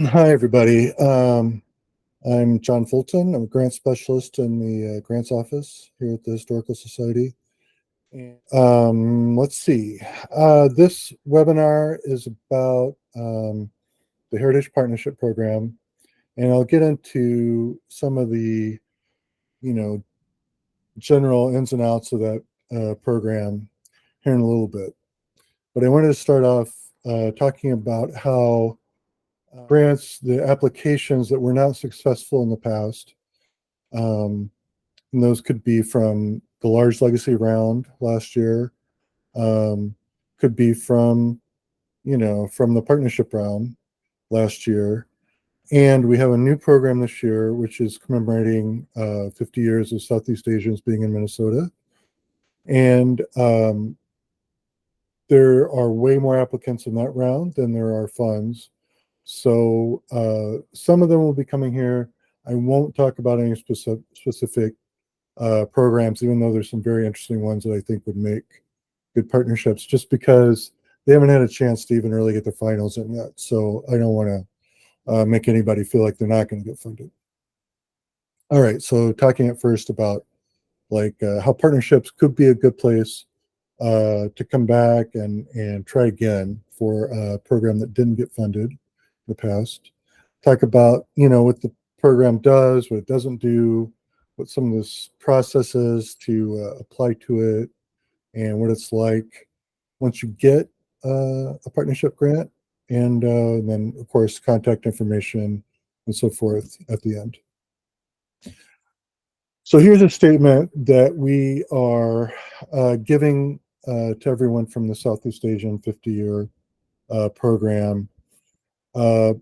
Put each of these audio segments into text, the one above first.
Hi, everybody. I'm John Fulton. I'm a grant specialist in the grants office here at the Historical Society. And, let's see. This webinar is about the Heritage Partnership Program, and I'll get into some of the, you know, general ins and outs of that program here in a little bit. But I wanted to start off talking about how grants, the applications that were not successful in the past. And those could be from the large legacy round last year, um, could be from, from the partnership round last year. And we have a new program this year, which is commemorating 50 years of Southeast Asians being in Minnesota. And there are way more applicants in that round than there are funds. So some of them will be coming here. I won't talk about any specific programs, even though there's some very interesting ones that I think would make good partnerships, just because they haven't had a chance to even really get their finals in yet. So I don't want to make anybody feel like they're not going to get funded. All right, so talking at first about how partnerships could be a good place to come back and try again for a program that didn't get funded in the past. Talk about what the program does, what it doesn't do, what some of this process is to apply to it, and what it's like once you get a partnership grant, and then of course contact information and so forth at the end. So here's a statement that we are giving to everyone from the Southeast Asian 50-year program, uh,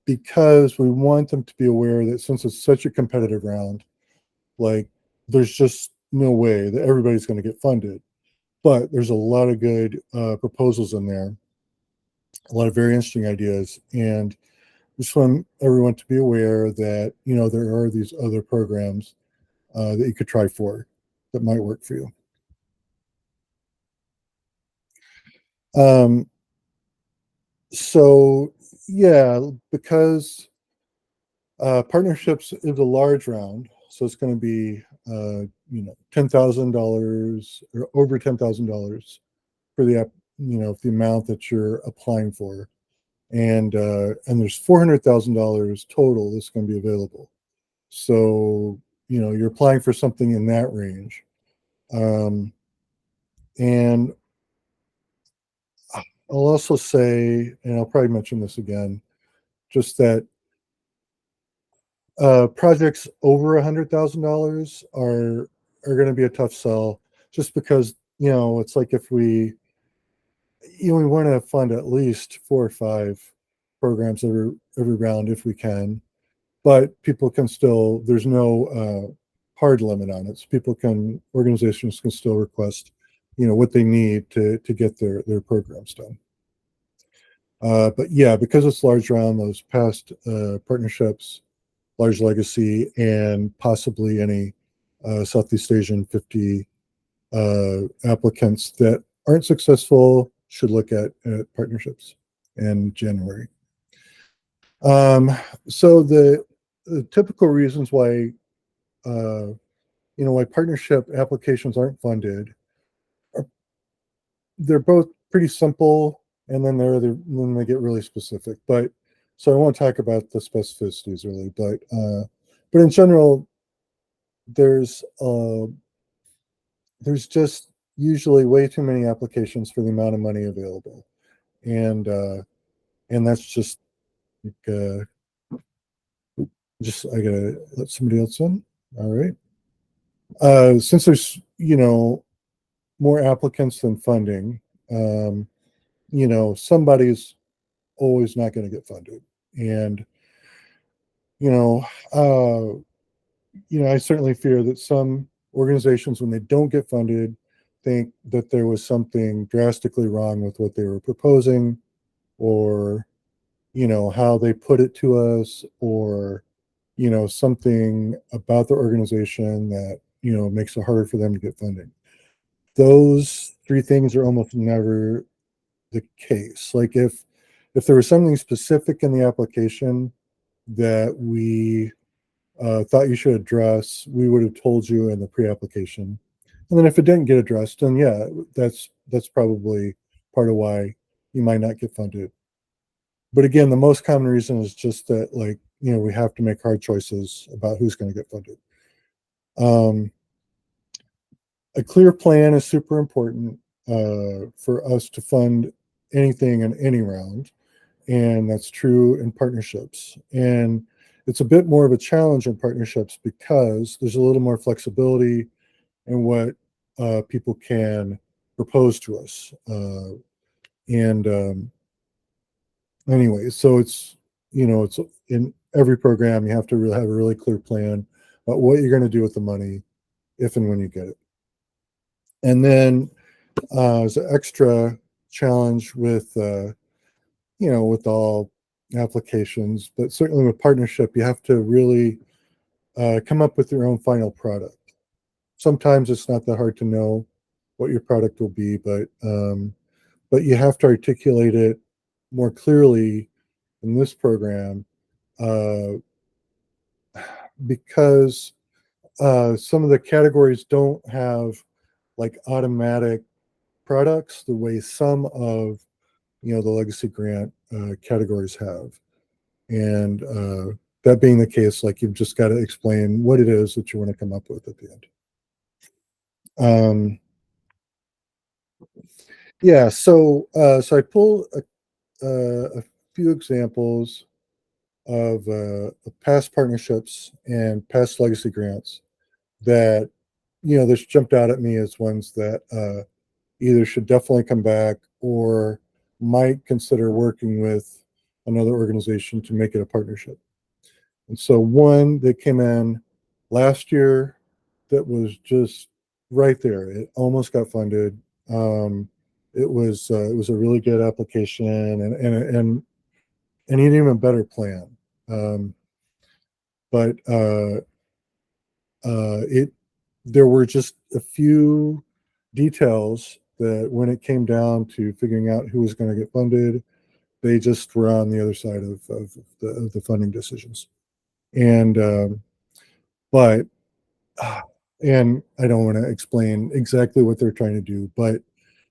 because we want them to be aware that since it's such a competitive round, like there's just no way that everybody's going to get funded. But there's a lot of good proposals in there, a lot of very interesting ideas, and just want everyone to be aware that there are these other programs that you could try for that might work for you. Um, so yeah, because partnerships is a large round, so it's going to be $10,000 or over $10,000 for the amount that you're applying for, and there's $400,000 total that's going to be available. So you're applying for something in that range, and I'll also say, and I'll probably mention this again, just that projects over $100,000 are going to be a tough sell, just because it's like if we want to fund at least 4 or 5 programs every round if we can, but people can still, there's no hard limit on it. So organizations can still request what they need to get their programs done. But yeah, because it's large round, those past partnerships, large legacy, and possibly any Southeast Asian 50 applicants that aren't successful should look at partnerships in January. Um, so the typical reasons uh, why partnership applications aren't funded are, they're both pretty simple, and then they get really specific. But so I won't talk about the specificities really, but in general, there's uh, there's just usually way too many applications for the amount of money available, and that's uh, just I gotta let somebody else in. All right. Since there's more applicants than funding, um, somebody's always not going to get funded, and you know, uh, I certainly fear that some organizations, when they don't get funded, think that there was something drastically wrong with what they were proposing, or how they put it to us, or something about the organization that makes it harder for them to get funding. Those three things are almost never the case. Like if there was something specific in the application that we thought you should address, we would have told you in the pre-application. And then if it didn't get addressed, then yeah, that's probably part of why you might not get funded. But again, the most common reason is just that, like, we have to make hard choices about who's going to get funded. A clear plan is super important for us to fund anything in any round, and that's true in partnerships. And it's a bit more of a challenge in partnerships because there's a little more flexibility in what people can propose to us. And anyway, so it's in every program, you have to really have a really clear plan about what you're going to do with the money if and when you get it. And then as an extra challenge with, with all applications, but certainly with partnership, you have to really come up with your own final product. Sometimes it's not that hard to know what your product will be, but you have to articulate it more clearly in this program uh, because some of the categories don't have like automatic products the way some of the legacy grant categories have. And that being the case, like, you've just got to explain what it is that you want to come up with at the end. Yeah, so I pulled a few examples of past partnerships and past legacy grants that this jumped out at me as ones that either should definitely come back or might consider working with another organization to make it a partnership. And so one that came in last year that was just right there. It almost got funded. It was a really good application and an even better plan. Um, but it there were just a few details that when it came down to figuring out who was going to get funded, they just were on the other side of the funding decisions. And but and I don't want to explain exactly what they're trying to do, but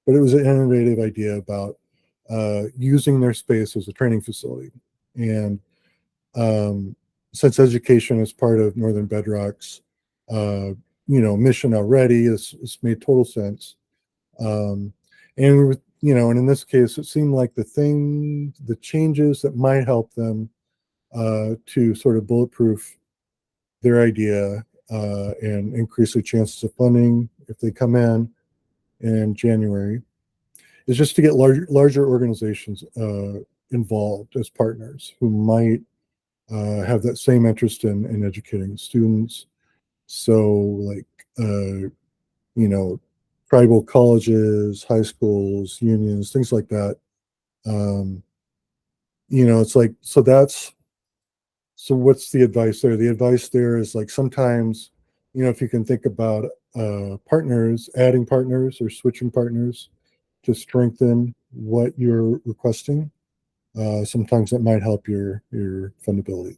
it was an innovative idea about using their space as a training facility. And um, since education is part of Northern Bedrock's mission already, it's made total sense. Um, and in this case, it seemed like the changes that might help them to sort of bulletproof their idea and increase their chances of funding if they come in January is just to get larger organizations involved as partners who might have that same interest in educating students. So, like, you know, tribal colleges, high schools, unions, things like that. Um, it's like, so what's the advice there? The advice there is, like, sometimes, if you can think about partners, adding partners or switching partners to strengthen what you're requesting, sometimes that might help your fundability.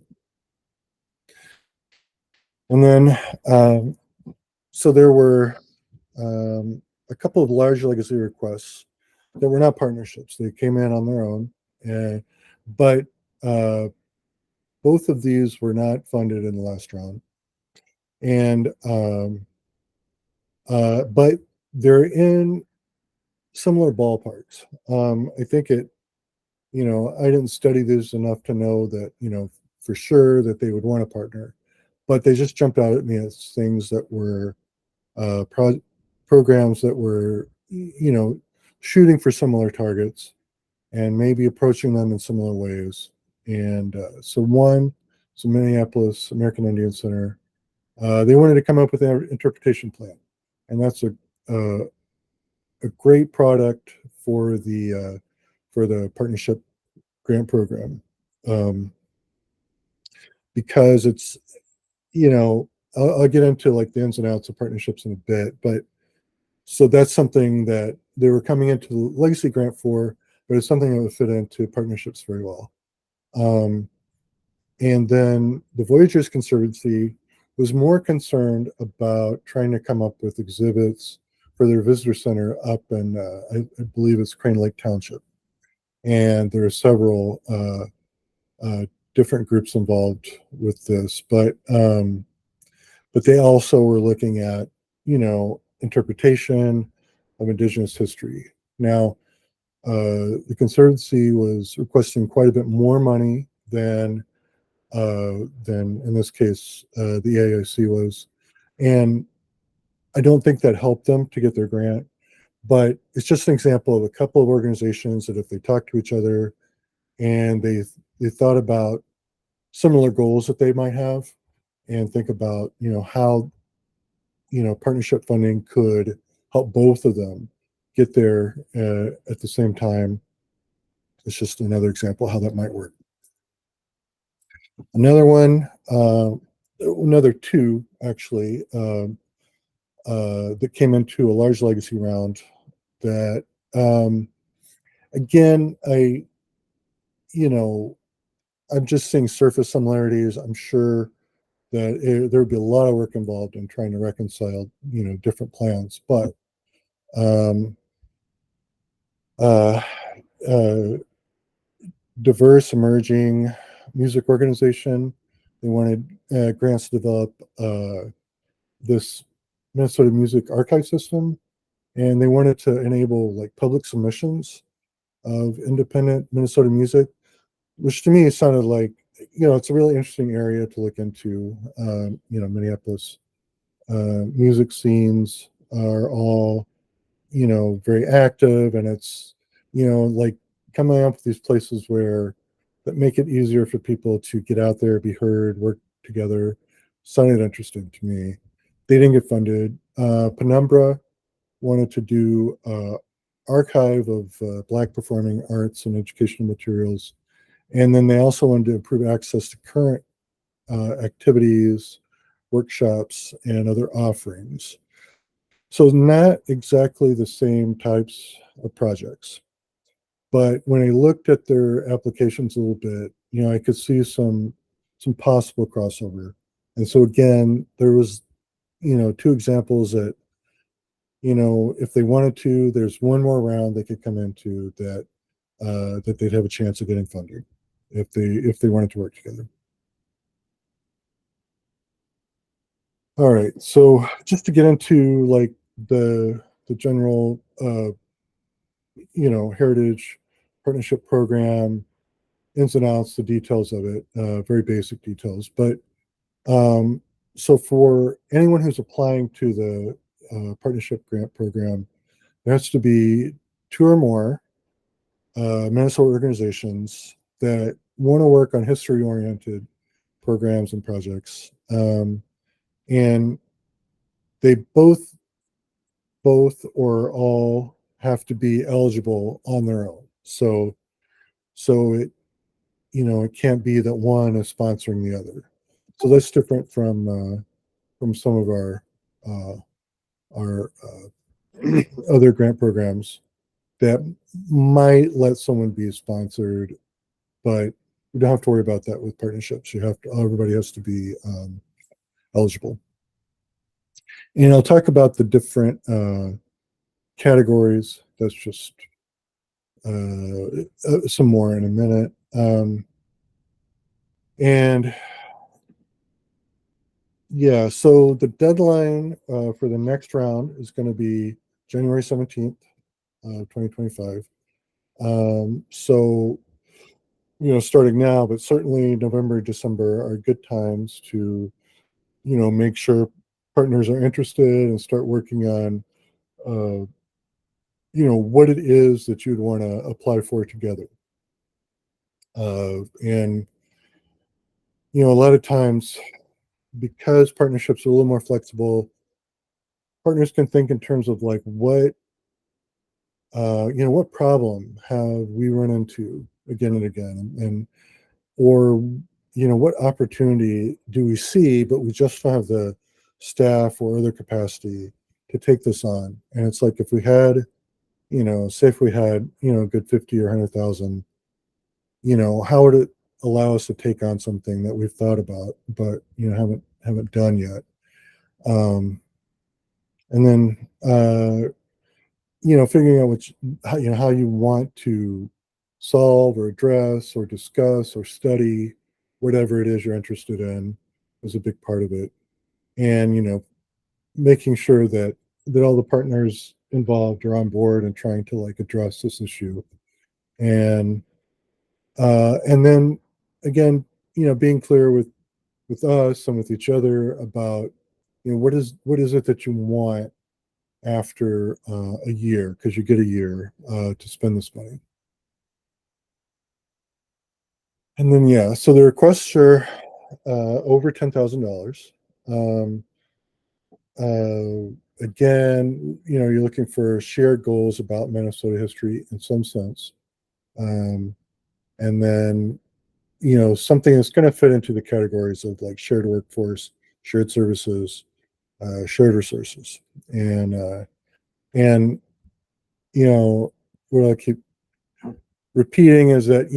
And then, so there were um, a couple of large legacy requests that were not partnerships. They came in on their own, and but uh, both of these were not funded in the last round. And but they're in similar ballparks. I think I didn't study this enough to know that, for sure that they would want a partner, but they just jumped out at me as things that were programs that were, shooting for similar targets and maybe approaching them in similar ways. And so Minneapolis American Indian Center, they wanted to come up with an interpretation plan, and that's a great product for the partnership grant program, um, because it's I'll get into, like, the ins and outs of partnerships in a bit, but so that's something that they were coming into the legacy grant for, but it's something that would fit into partnerships very well. Um, and then the Voyagers Conservancy was more concerned about trying to come up with exhibits for their visitor center up in, I believe it's Crane Lake Township. And there are several different groups involved with this, but they also were looking at, interpretation of Indigenous history. Now, the Conservancy was requesting quite a bit more money than in this case the AIC was, and I don't think that helped them to get their grant. But it's just an example of a couple of organizations that, if they talk to each other and they thought about similar goals that they might have, and think about how partnership funding could help both of them get there at the same time. It's just another example of how that might work. Another one, another two actually, that came into a large legacy round that, again, I'm just seeing surface similarities. I'm sure that there would be a lot of work involved in trying to reconcile, different plans, but um, uh, uh, diverse emerging music organization. They wanted grants to develop this Minnesota music archive system, and they wanted to enable like public submissions of independent Minnesota music, which to me sounded like, it's a really interesting area to look into. Minneapolis music scenes are all, very active, and it's, like coming up with these places where that make it easier for people to get out there, be heard, work together. Sounded interesting to me. They didn't get funded. Penumbra wanted to do archive of Black performing arts and educational materials, and then they also wanted to improve access to current activities, workshops, and other offerings. So not exactly the same types of projects. But when I looked at their applications a little bit, I could see some possible crossover. And so again, there was, two examples that, if they wanted to, there's one more round they could come into that they'd have a chance of getting funding if they wanted to work together. All right, so just to get into like the general heritage partnership program ins and outs, the details of it, very basic details. But um, so for anyone who's applying to the partnership grant program, there has to be two or more Minnesota organizations that want to work on history-oriented programs and projects, and they both or all have to be eligible on their own. So it can't be that one is sponsoring the other. So that's different from some of our other grant programs that might let someone be sponsored, but we don't have to worry about that with partnerships. Everybody has to be eligible. And I'll talk about the different categories. That's just some more in a minute. And yeah, so the deadline for the next round is going to be January 17th, 2025. So, starting now, but certainly November, December are good times to, make sure partners are interested and start working on, what it is that you'd want to apply for together. And, a lot of times, because partnerships are a little more flexible, partners can think in terms of like what problem have we run into again and again, and or what opportunity do we see, but we just don't have the staff or other capacity to take this on. And it's like, if we had say if we had, a good 50 or 100,000, how would it allow us to take on something that we've thought about, but, haven't done yet? Um, and then, figuring out how you want to solve or address or discuss or study whatever it is you're interested in is a big part of it. And, making sure that all the partners involved are on board and trying to like address this issue. And then again, being clear with us and with each other about, what is it that you want after a year, because you get a year to spend this money. And then, yeah, so the requests are over $10,000. Um, Again, you're looking for shared goals about Minnesota history in some sense. Um, and then, something that's going to fit into the categories of like shared workforce, shared services, shared resources. And, you know, what I keep repeating is that,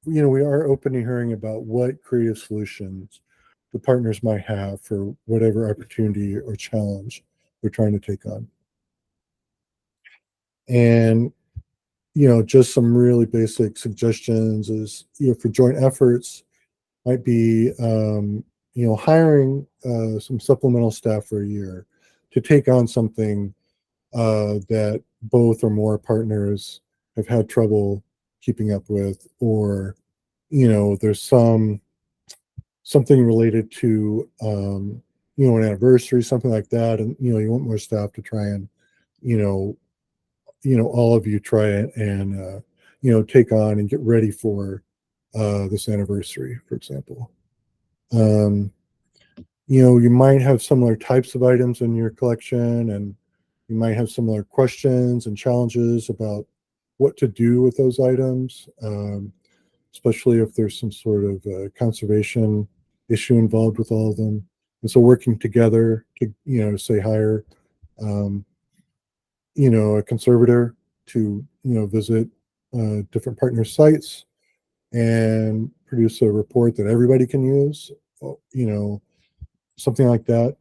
we are open to hearing about what creative solutions the partners might have for whatever opportunity or challenge they're trying to take on. And, just some really basic suggestions is, for joint efforts might be, hiring some supplemental staff for a year to take on something that both or more partners have had trouble keeping up with, or, there's something related to, an anniversary, something like that. And, you want more staff to try and, you know, all of you try and take on and get ready for this anniversary, for example. Um, you might have similar types of items in your collection, and you might have similar questions and challenges about what to do with those items, especially if there's some sort of conservation issue involved with all of them. And so working together to, say hire, um, a conservator to, visit different partner sites and produce a report that everybody can use. Something like that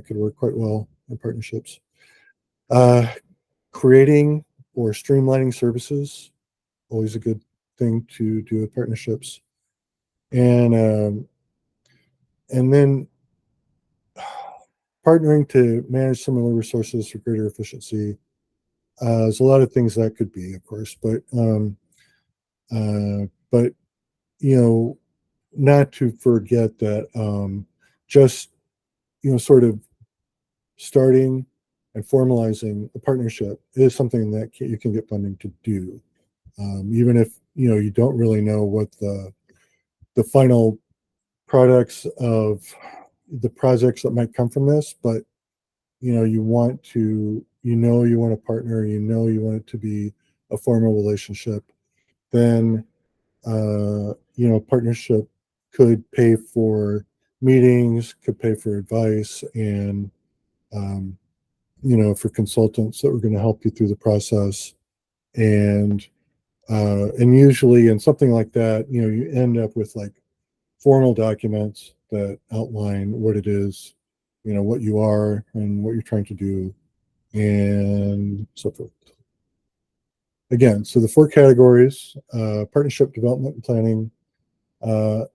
could work quite well in partnerships. Uh, Creating or streamlining services, always a good thing to do with partnerships. And then partnering to manage similar resources for greater efficiency. There's a lot of things that could be, of course, but you know, not to forget that just sort of starting and formalizing a partnership is something that you can get funding to do, even if you don't really know what the final products of the projects that might come from this. But you want to, you want a partner, you want it to be a formal relationship. Then partnership could pay for meetings, could pay for advice, and um, for consultants that were going to help you through the process. And usually in something like that, you end up with like formal documents that outline what it is, what you are and what you're trying to do, and so forth. Again, so the four categories: partnership, development, and planning. Uh,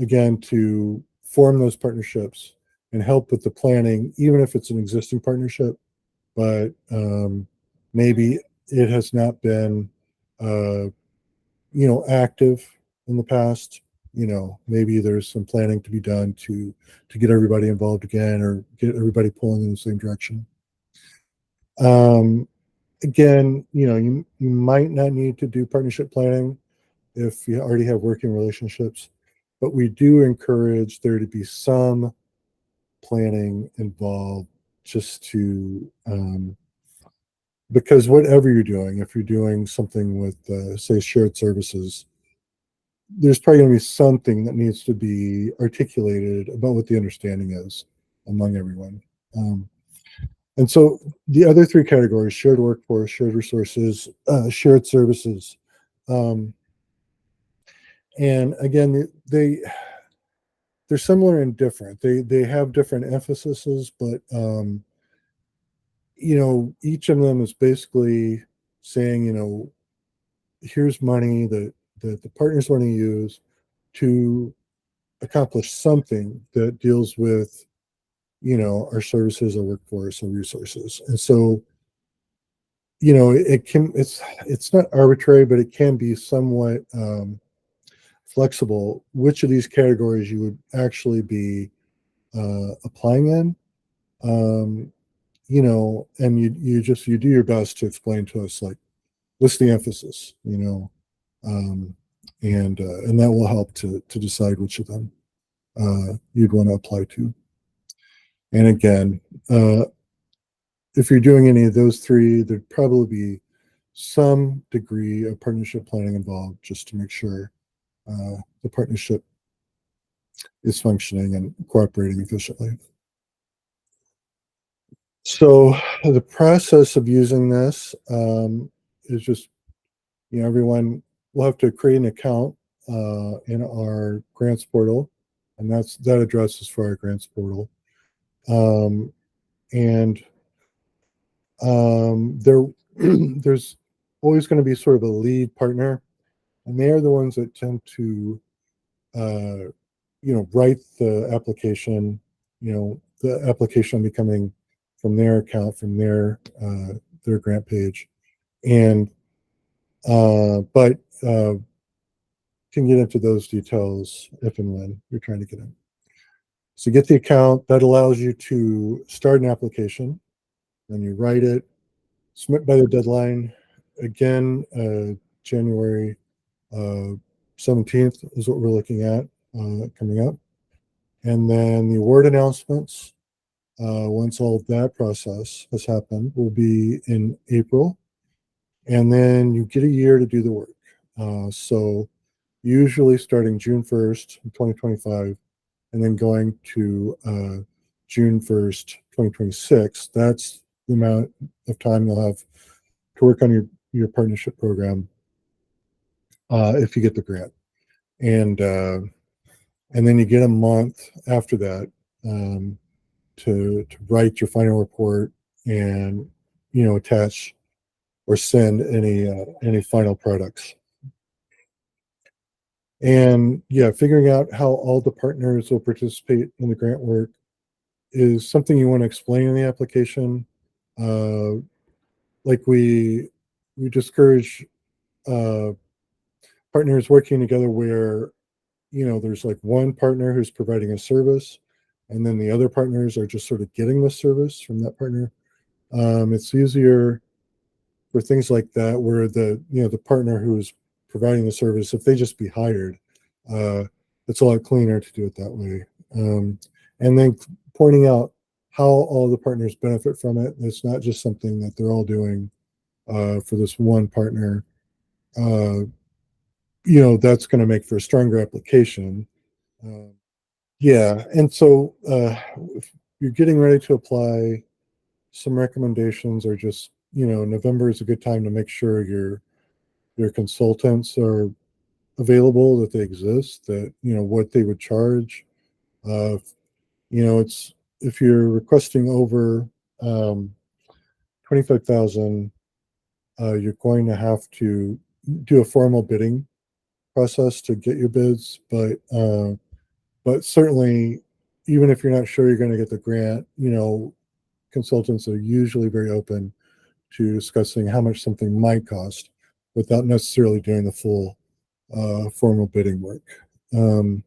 Again, to form those partnerships and help with the planning, even if it's an existing partnership, but maybe it has not been, uh, active in the past. Maybe there's some planning to be done to get everybody involved again, or get everybody pulling in the same direction. Um, Again, you might not need to do partnership planning if you already have working relationships, but we do encourage there to be some planning involved, just to, because whatever you're doing, if you're doing something with, say, shared services, there's probably going to be something that needs to be articulated about what the understanding is among everyone. Um, And so the other three categories: shared workforce, shared resources, shared services. Um, and again, they're similar and different. They have different emphases, but each of them is basically saying, here's money that the partners want to use to accomplish something that deals with, our services, our workforce, our resources. And so, it's not arbitrary, but it can be somewhat flexible which of these categories you would actually be applying in. Um, and you do your best to explain to us, like, what's the emphasis, um, and that will help to decide which of them you'd want to apply to. And again, if you're doing any of those three, there'd probably be some degree of partnership planning involved, just to make sure the partnership is functioning and cooperating efficiently. So the process of using this is just, everyone will have to create an account in our grants portal, and that address is for our grants portal. Um, and there, there's always going to be sort of a lead partner, and they are the ones that tend to, uh, write the application. The application becoming from their account, from their grant page, and but can get into those details if and when you're trying to get in. So get the account that allows you to start an application. Then you write it, submit by the deadline. Again, January 17th is what we're looking at coming up. And then the award announcements, once all of that process has happened, will be in April. And then you get a year to do the work. So usually starting June 1st, 2025, and then going to June 1st, 2026. That's the amount of time you'll have to work on your partnership program if you get the grant. And then you get a month after that to write your final report and attach or send any final products. And yeah, figuring out how all the partners will participate in the grant work is something you want to explain in the application. Uh, like we discourage uh, partners working together where there's like one partner who's providing a service, and then the other partners are just sort of getting the service from that partner. It's easier for things like that where the partner who's providing the service, if they just be hired, uh, it's a lot cleaner to do it that way. And then pointing out how all the partners benefit from it. It's not just something that they're all doing for this one partner. Uh, that's going to make for a stronger application. Uh, yeah, and so if you're getting ready to apply, some recommendations are just, November is a good time to make sure your consultants are available, that they exist, that what they would charge. Uh, it's if you're requesting over 25,000, you're going to have to do a formal bidding process to get your bids. But certainly, even if you're not sure you're going to get the grant, consultants are usually very open to discussing how much something might cost without necessarily doing the full formal bidding work. Um,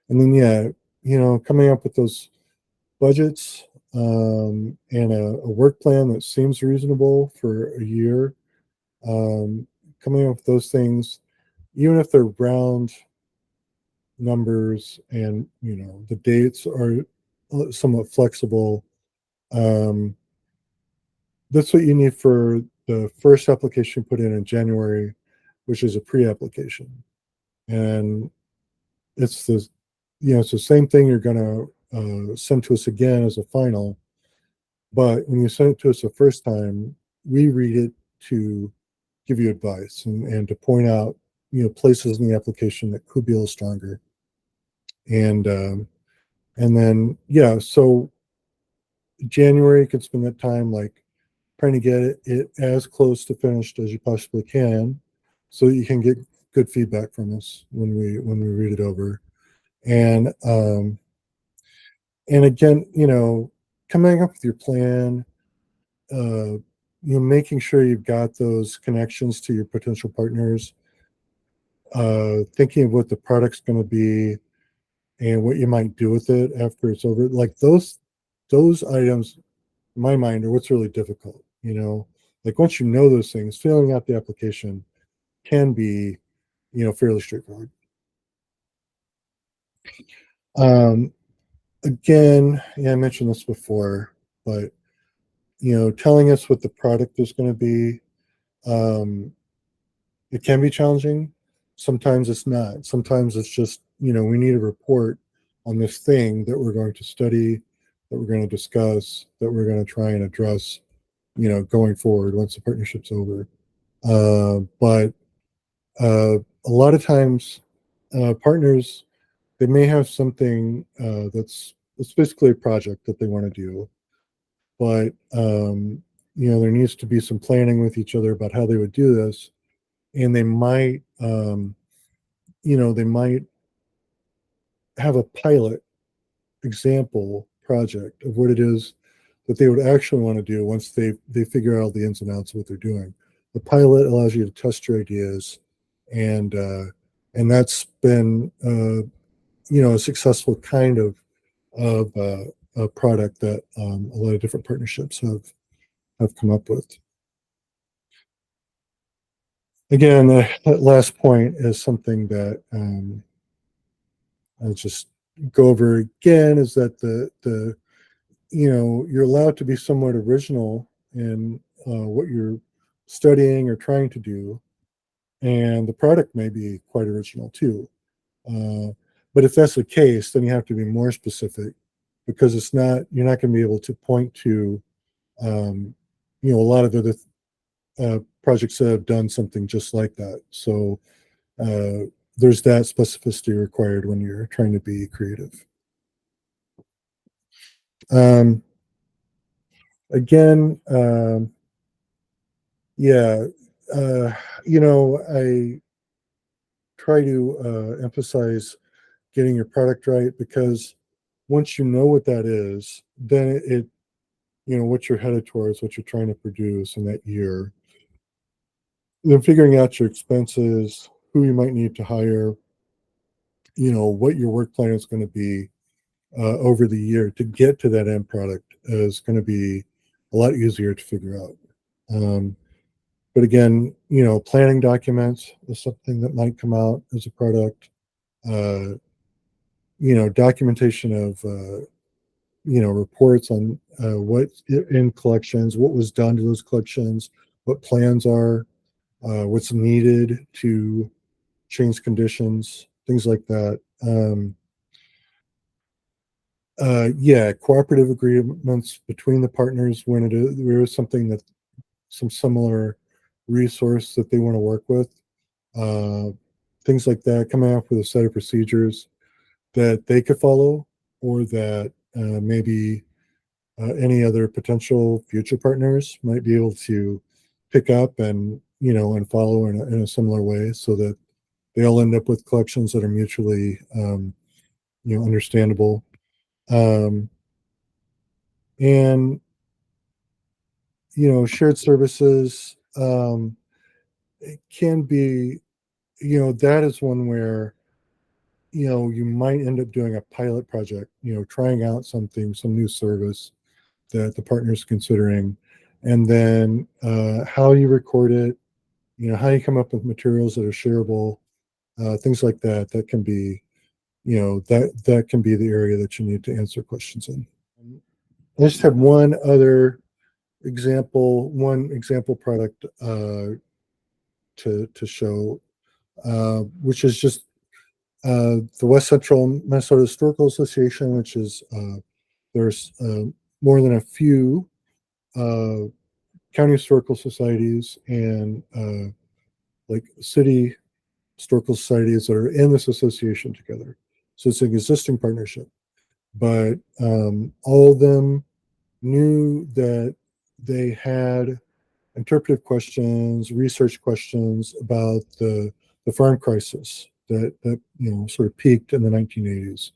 and then, yeah, coming up with those budgets and a work plan that seems reasonable for a year. Coming up with those things, even if they're round numbers and the dates are somewhat flexible. Um, that's what you need for the first application put in January, which is a pre-application, and it's the, it's the same thing you're going to send to us again as a final. But when you send it to us the first time, we read it to give you advice and to point out, places in the application that could be a little stronger. And then, yeah, so January, you can spend that time like trying to get it as close to finished as you possibly can, so that you can get good feedback from us when we read it over. And and again, coming up with your plan, making sure you've got those connections to your potential partners, thinking of what the product's going to be and what you might do with it after it's over. Like those items, in my mind, are what's really difficult. Like once you know those things, filling out the application can be, fairly straightforward. Um, Again, yeah, I mentioned this before, but telling us what the product is going to be, um, it can be challenging. Sometimes it's not. Sometimes it's just, we need a report on this thing that we're going to study, that we're going to discuss, that we're going to try and address, going forward once the partnership's over. But a lot of times, partners, they may have something that's basically a project that they want to do, but there needs to be some planning with each other about how they would do this, and they might have a pilot example project of what it is that they would actually want to do once they figure out the ins and outs of what they're doing. The pilot allows you to test your ideas, and that's been a successful kind of a product that a lot of different partnerships have come up with. Again, that last point is something that I'll just go over again, is that the you're allowed to be somewhat original in what you're studying or trying to do, and the product may be quite original too. Uh, but if that's the case, then you have to be more specific, because you're not going to be able to point to um, a lot of other projects that have done something just like that. So there's that specificity required when you're trying to be creative. Um, Again, yeah, I try to emphasize getting your product right, because once you know what that is, then what you're headed towards, what you're trying to produce in that year, then figuring out your expenses, who you might need to hire, what your work plan is going to be over the year to get to that end product is going to be a lot easier to figure out. Um, but again, planning documents is something that might come out as a product. Uh, Documentation of reports on what in collections, what was done to those collections, what plans are, what's needed to change conditions, things like that. Yeah, cooperative agreements between the partners when there is something that some similar resource that they want to work with. Uh, Things like that, coming up with a set of procedures that they could follow, or that maybe any other potential future partners might be able to pick up and follow in a similar way, so that they all end up with collections that are mutually understandable. Um, and shared services, it can be, that is one where you might end up doing a pilot project, trying out something, some new service that the partner is considering, and then how you record it, how you come up with materials that are shareable, things like that. That can be, that can be the area that you need to answer questions in. I just have one example product to show, which is just the West Central Minnesota Historical Association, which is there's more than a few. county historical societies and like city historical societies that are in this association together. So it's an existing partnership, but all of them knew that they had interpretive questions, research questions about the farm crisis that sort of peaked in the 1980s,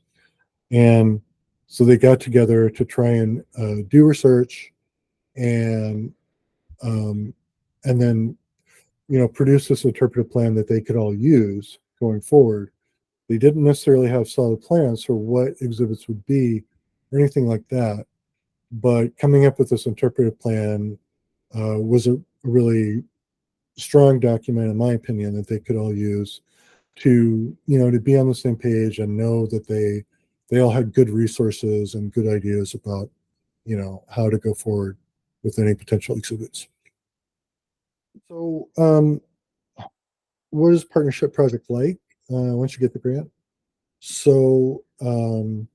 and so they got together to try and do research and um, and then produce this interpretive plan that they could all use going forward. They didn't necessarily have solid plans for what exhibits would be or anything like that, but coming up with this interpretive plan was a really strong document, in my opinion, that they could all use to be on the same page and know that they all had good resources and good ideas about how to go forward with any potential exhibits. So, what is partnership project like once you get the grant? So, the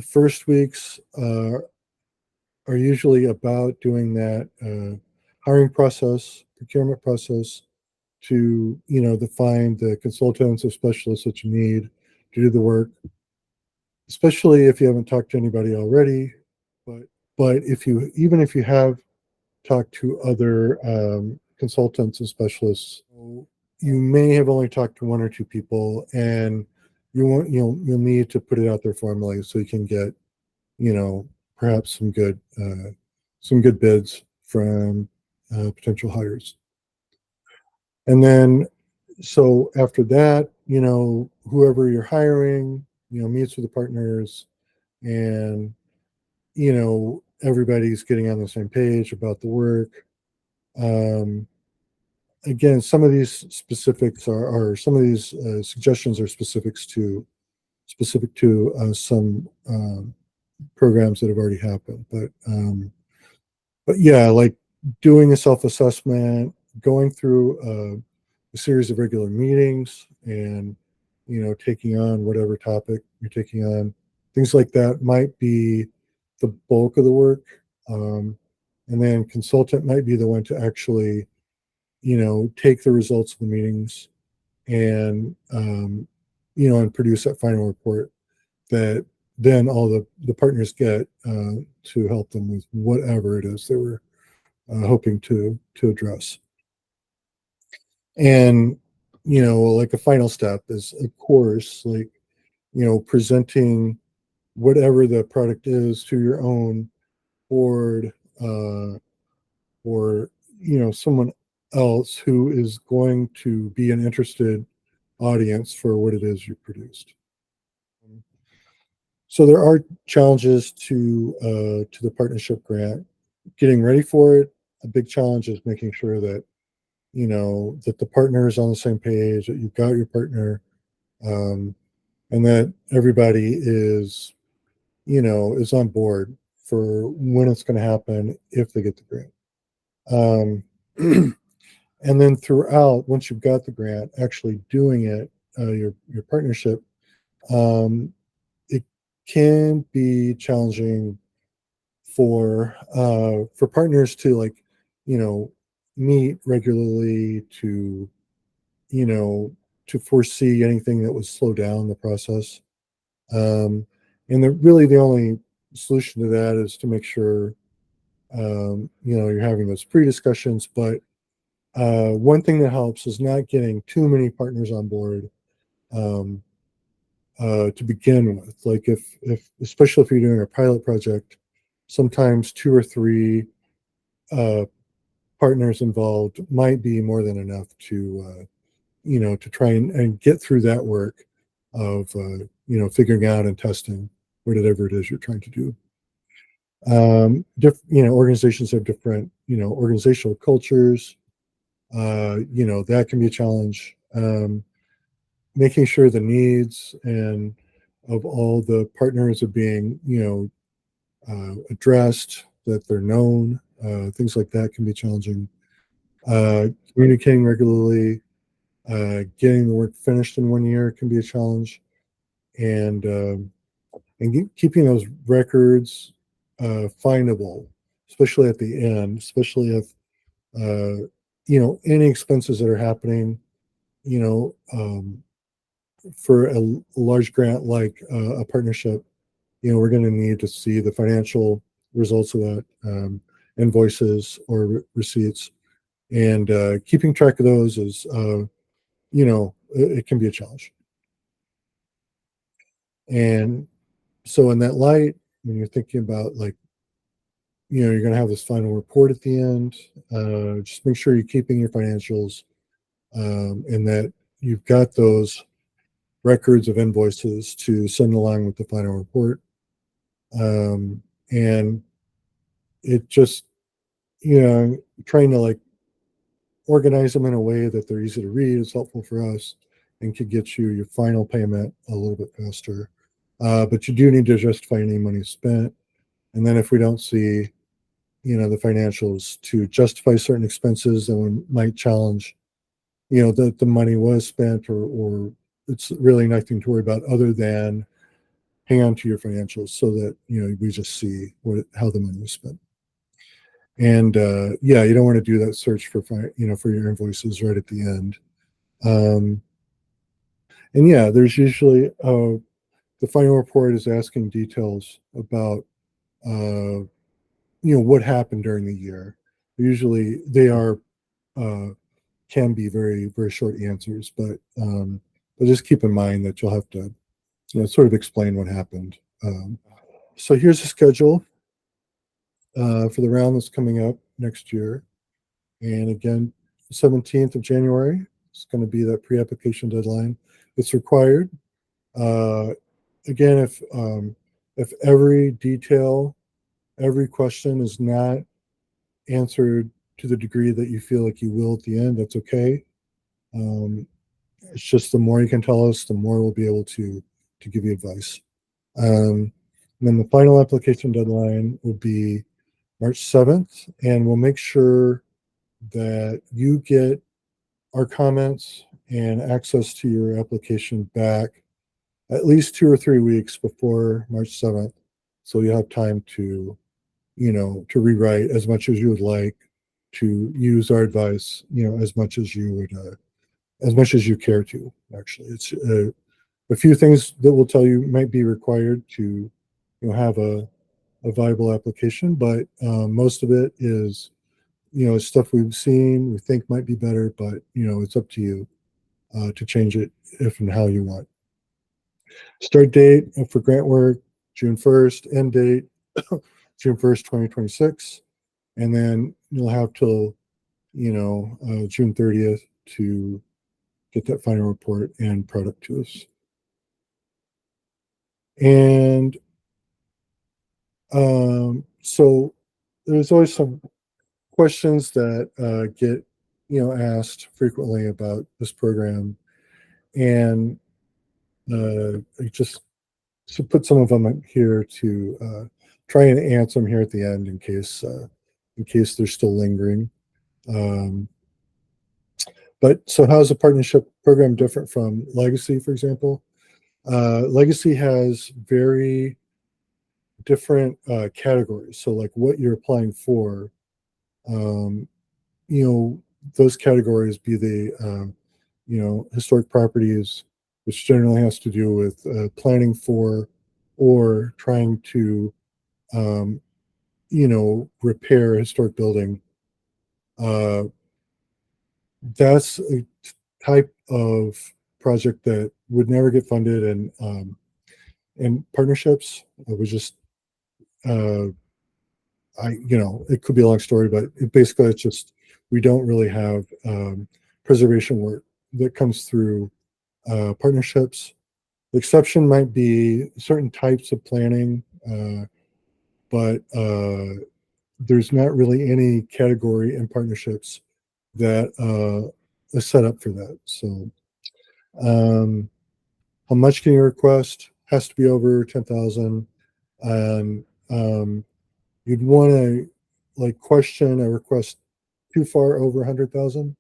first weeks are usually about doing that hiring process, procurement process, to define the consultants or specialists that you need to do the work, especially if you haven't talked to anybody already. But if you have talked to other consultants and specialists, you may have only talked to one or two people, and you'll need to put it out there formally so you can get perhaps some good bids from potential hires. And then, so after that, whoever you're hiring, meets with the partners, and everybody's getting on the same page about the work. Um, Again, some of these specifics are some of these suggestions are specific to some programs that have already happened. But yeah, like doing a self-assessment, going through a series of regular meetings, and taking on whatever topic you're taking on, things like that might be the bulk of the work. And then consultant might be the one to actually take the results of the meetings and and produce that final report that then all the partners get to help them with whatever it is they were hoping to address. And like a final step is, of course, like presenting whatever the product is to your own board, or someone else who is going to be an interested audience for what it is you produced. So there are challenges to the partnership grant. Getting ready for it, a big challenge is making sure that that the partner is on the same page, that you've got your partner, um, and that everybody is on board for when it's going to happen if they get the grant. Um, and then throughout, once you've got the grant, actually doing it, your partnership, um, it can be challenging for partners to, like, meet regularly, you know to foresee anything that would slow down the process. And the only solution to that is to make sure you're having those pre-discussions. But one thing that helps is not getting too many partners on board um, to begin with. Like, if especially if you're doing a pilot project, sometimes two or three uh, partners involved might be more than enough to try and get through that work of figuring out and testing whatever it is you're trying to do. Organizations have different organizational cultures. That can be a challenge. Making sure the needs and of all the partners are being addressed, that they're known, things like that can be challenging. Communicating regularly, getting the work finished in 1 year can be a challenge, and keeping those records findable. especially at the end, especially if any expenses that are happening, you know, for a large grant like a partnership, we're going to need to see the financial results of that, invoices or receipts, and keeping track of those is, it can be a challenge. And so, in that light, when you're thinking about, like, you're going to have this final report at the end, just make sure you're keeping your financials, and that you've got those records of invoices to send along with the final report. And it just, trying to, like, organize them in a way that they're easy to read is helpful for us and could get you your final payment a little bit faster. But you do need to justify any money spent. And then if we don't see, the financials to justify certain expenses, then we might challenge, that the money was spent, or it's really nothing to worry about other than hang on to your financials so that, we just see how the money was spent. And yeah, you don't want to do that search for for your invoices right at the end. Um, and yeah, there's usually the final report is asking details about what happened during the year. Usually they are can be very, very short answers, but just keep in mind that you'll have to sort of explain what happened. So here's the schedule for the round that's coming up next year. And again, 17th of January is going to be that pre-application deadline. It's required. Uh, Again, if every detail, every question is not answered to the degree that you feel like you will at the end, that's okay. It's just the more you can tell us, the more we'll be able to give you advice. And then the final application deadline will be March 7th, and we'll make sure that you get our comments and access to your application back at least 2 or 3 weeks before March 7th. So you have time to, to rewrite as much as you would like, to use our advice, as much as you would, as much as you care to. Actually, it's a few things that will tell you might be required to, have a viable application, but most of it is, stuff we've seen, we think might be better, but it's up to you to change it if and how you want. Start date for grant work, June 1st, end date, June 1st, 2026. And then you'll have till, June 30th to get that final report and product to us. And so there's always some questions that get, asked frequently about this program. And I just to put some of them here to try and answer them here at the end in case they're still lingering. Um, but so how's the partnership program different from Legacy, for example? Legacy has very different categories. So, like, what you're applying for, um, those categories, be they historic properties, which generally has to do with planning for or trying to um, repair a historic building. Uh, that's a type of project that would never get funded, and partnerships. It was just uh, it could be a long story, but basically it's just we don't really have preservation work that comes through partnerships. The exception might be certain types of planning, but there's not really any category in partnerships that is set up for that. So, how much can you request? Has to be over 10,000, and you'd want to, like, question a request too far over 100,000,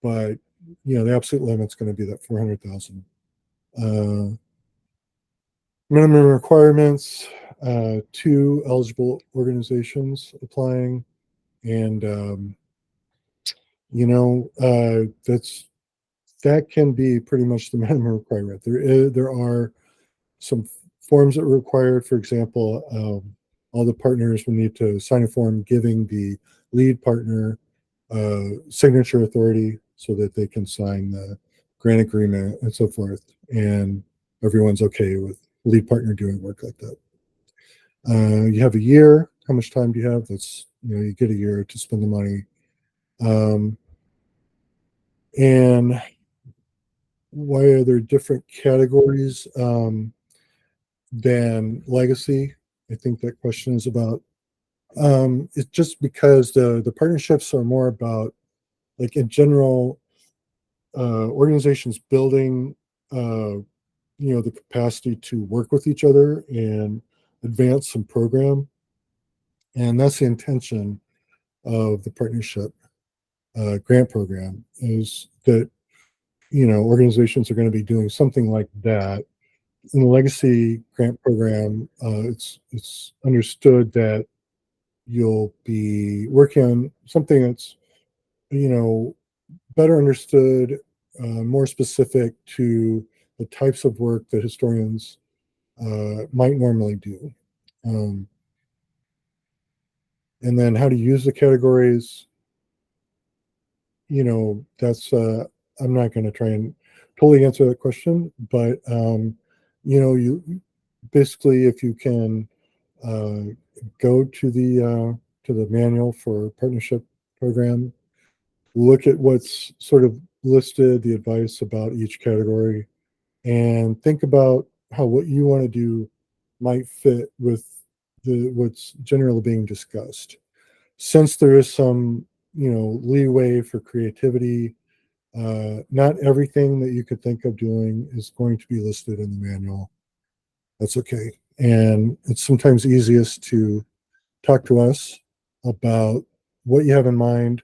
but the absolute limit's going to be that 400,000. Minimum requirements. 2 eligible organizations applying, and that can be pretty much the minimum requirement. There are some forms that are required. For example, all the partners will need to sign a form giving the lead partner signature authority so that they can sign the grant agreement and so forth. And everyone's okay with lead partner doing work like that. You have a year. How much time do you have? You get a year to spend the money. And why are there different categories than legacy? I think that question is about. It's just because the partnerships are more about, like, in general, organizations building the capacity to work with each other and advance some program, and that's the intention of the partnership grant program, is that organizations are going to be doing something like that. In the legacy grant program, it's understood that you'll be working on something that's you know better understood, more specific to the types of work that historians might normally do. Um, and then how to use the categories, that's, I'm not going to try and totally answer that question, but, you basically, if you can uh, go to the manual for partnership program, look at what's sort of listed, the advice about each category, and think about how what you want to do might fit with what's generally being discussed. Since there is some, leeway for creativity, not everything that you could think of doing is going to be listed in the manual. That's okay. And it's sometimes easiest to talk to us about what you have in mind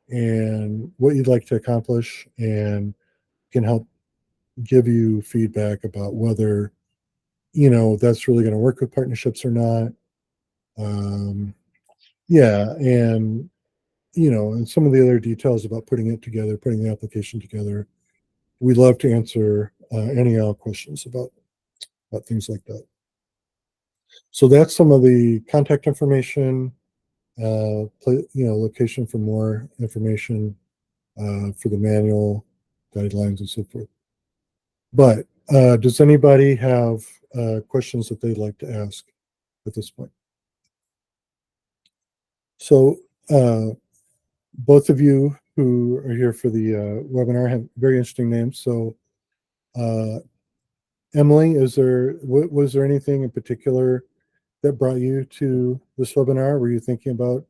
and what you'd like to accomplish, and can help give you feedback about whether that's really going to work with partnerships or not. Yeah, and some of the other details about putting it together, putting the application together. We'd love to answer any questions about things like that. So that's some of the contact information, location for more information, for the manual, guidelines, and so forth. But does anybody have questions that they'd like to ask at this point? So both of you who are here for the webinar have very interesting names. So Emily, was there anything in particular that brought you to this webinar? Were you thinking about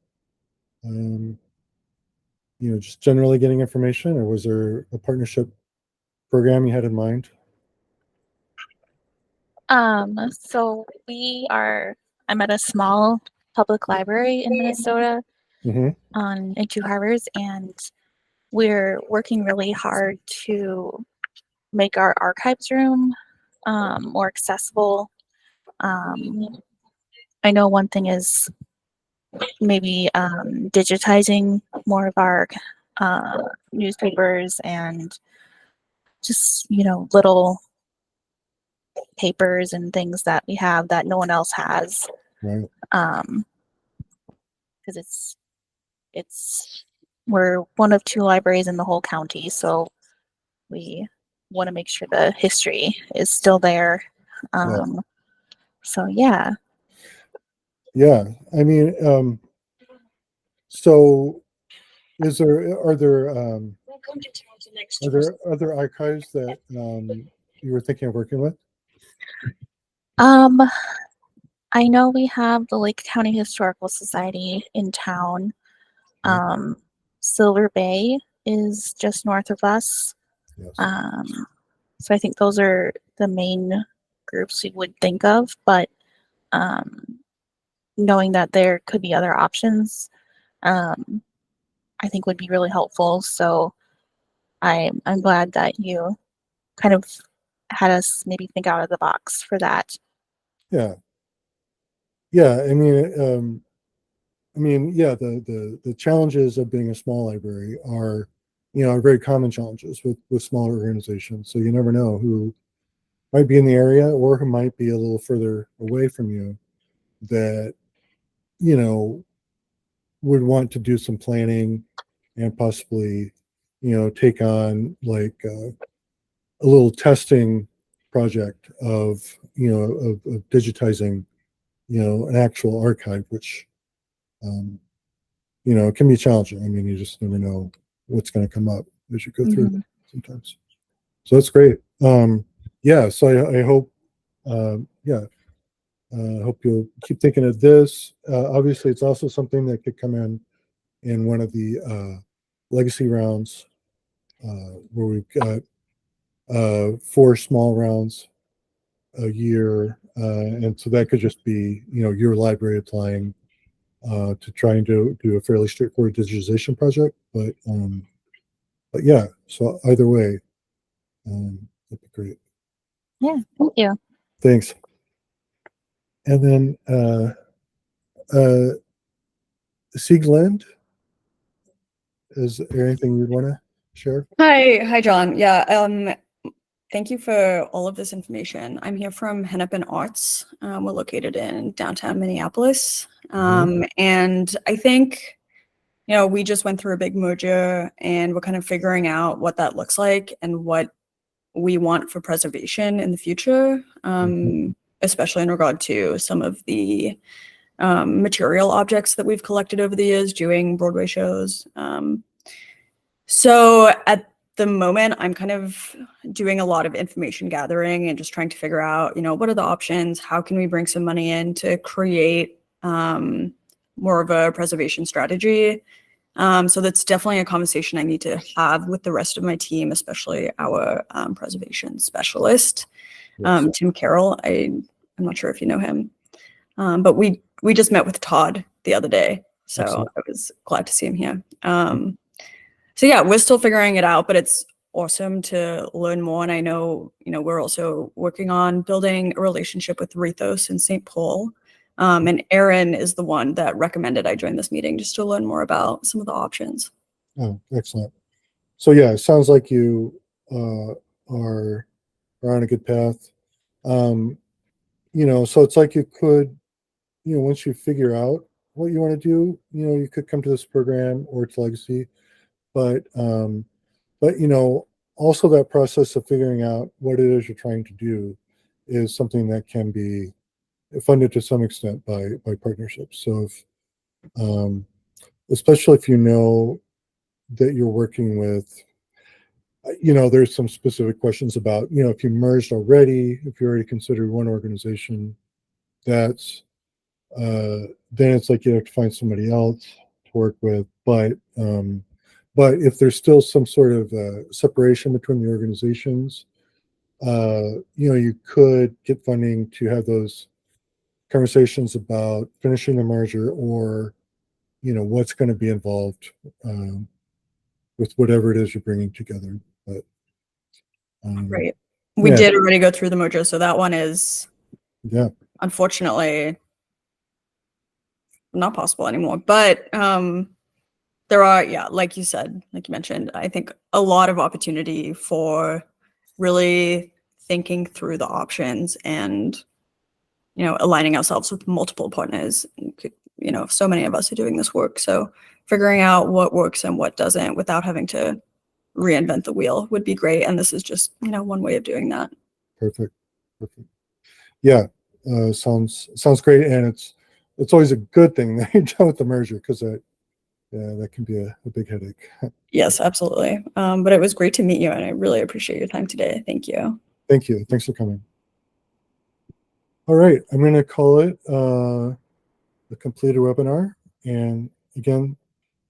um, just generally getting information, or was there a partnership program you had in mind? So I'm at a small public library in Minnesota in Two Harbors, and we're working really hard to make our archives room more accessible. I know one thing is maybe digitizing more of our newspapers and just, little papers and things that we have that no one else has. Right. Because we're one of 2 libraries in the whole county, so we want to make sure the history is still there. Yeah. So yeah. Yeah. I mean, so are there other archives that you were thinking of working with? I know we have the Lake County Historical Society in town. Silver Bay is just north of us. Yes. So I think those are the main groups we would think of, but knowing that there could be other options, I think would be really helpful. So I'm glad that you kind of had us maybe think out of the box for that. Yeah. yeah, yeah, the challenges of being a small library are, are very common challenges with smaller organizations. So you never know who might be in the area or who might be a little further away from you that, would want to do some planning and possibly, take on like a little testing project of, of digitizing, an actual archive, which, um, it can be challenging. I mean, you just never know what's going to come up as you go through Mhm. sometimes. So that's great. Yeah. So I hope, yeah, hope you'll keep thinking of this. Obviously, it's also something that could come in one of the legacy rounds where we've got 4 small rounds a year, and so that could just be your library applying to trying to do a fairly straightforward digitization project. But yeah, so either way, that'd be great. Yeah, thank you. Thanks. And then Siegland, is there anything you'd want to share? Hi, John. Yeah, thank you for all of this information. I'm here from Hennepin Arts. We're located in downtown Minneapolis. And I think, we just went through a big merger and we're kind of figuring out what that looks like and what we want for preservation in the future, especially in regard to some of the material objects that we've collected over the years doing Broadway shows. So at the moment, I'm kind of doing a lot of information gathering and just trying to figure out, what are the options? How can we bring some money in to create more of a preservation strategy? So that's definitely a conversation I need to have with the rest of my team, especially our preservation specialist, Yes. Tim Carroll. I'm not sure if you know him, but we just met with Todd the other day, so Excellent. I was glad to see him here. So yeah, we're still figuring it out, but it's awesome to learn more. And I know, we're also working on building a relationship with Rethos in St. Paul. And Aaron is the one that recommended I join this meeting just to learn more about some of the options. Oh, excellent. So yeah, it sounds like you are on a good path. So it's like you could, once you figure out what you want to do, you could come to this program or to Legacy, but also that process of figuring out what it is you're trying to do is something that can be funded to some extent by partnerships. So if especially if you know that you're working with, there's some specific questions about, if you merged already, if you already considered one organization, that's then it's like you have to find somebody else to work with. But if there's still some sort of separation between the organizations, you could get funding to have those conversations about finishing the merger or, what's going to be involved with whatever it is you're bringing together. But Right. We did already go through the merger, so that one is unfortunately not possible anymore. But there are, like you said, like you mentioned, I think a lot of opportunity for really thinking through the options and, aligning ourselves with multiple partners. So many of us are doing this work. So figuring out what works and what doesn't without having to reinvent the wheel would be great. And this is just, one way of doing that. Perfect. Yeah, sounds great, and it's always a good thing that you're done with the merger because that can be a big headache. Yes, absolutely. But it was great to meet you, and I really appreciate your time today. Thank you. Thank you. Thanks for coming. All right, I'm going to call it the completed webinar. And again,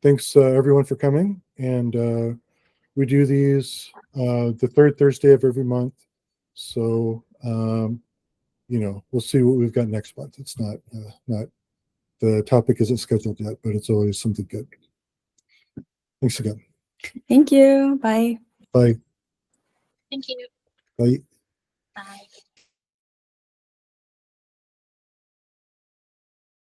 thanks everyone for coming. And we do these the third Thursday of every month. So we'll see what we've got next month. It's not the topic isn't scheduled yet, but it's always something good. Thanks again. Thank you. Bye. Bye. Thank you. Bye. Bye.